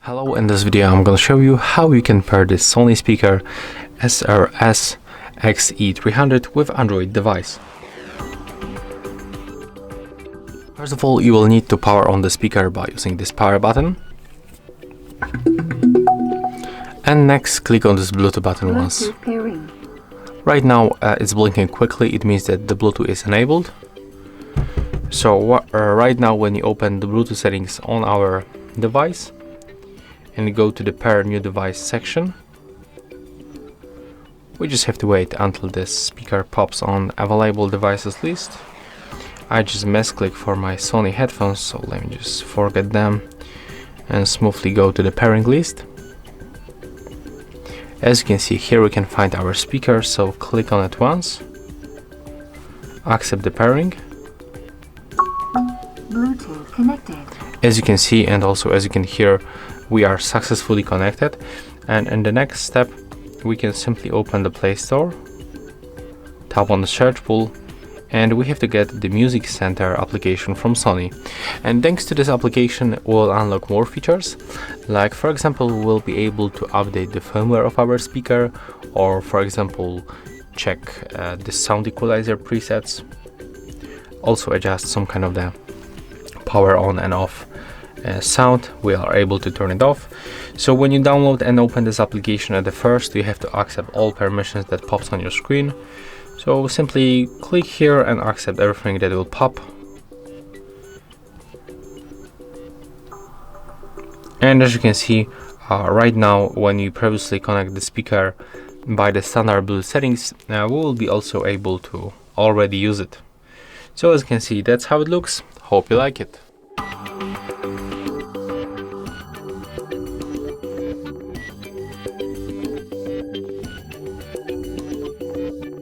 Hello, in this video I'm going to show you how you can pair this Sony speaker SRS-XE300 with Android device. First of all, you will need to power on the speaker by using this power button. And next, click on this Bluetooth button once. Right now it's blinking quickly, it means that the Bluetooth is enabled. So right now when you open the Bluetooth settings on our device and go to the pair new device section, we just have to wait until this speaker pops on available devices list. I just click for my Sony headphones, so let me just forget them and smoothly go to the pairing list. As you can see here, we can find our speaker, so click on it once, accept the pairing. Bluetooth connected. As you can see and also as you can hear, we are successfully connected, and in the next step we can simply open the Play Store, tap on the search pool, and we have to get the Music Center application from Sony. And thanks to this application we'll unlock more features, like for example we'll be able to update the firmware of our speaker, or for example check the sound equalizer presets, also adjust some kind of the power on and off sound. We are able to turn it off. So when you download and open this application at the first, you have to accept all permissions that pops on your screen. So simply click here and accept everything that will pop. And as you can see, right now when you previously connect the speaker by the standard Bluetooth settings, we will be also able to already use it. So as you can see, that's how it looks. Hope you like it.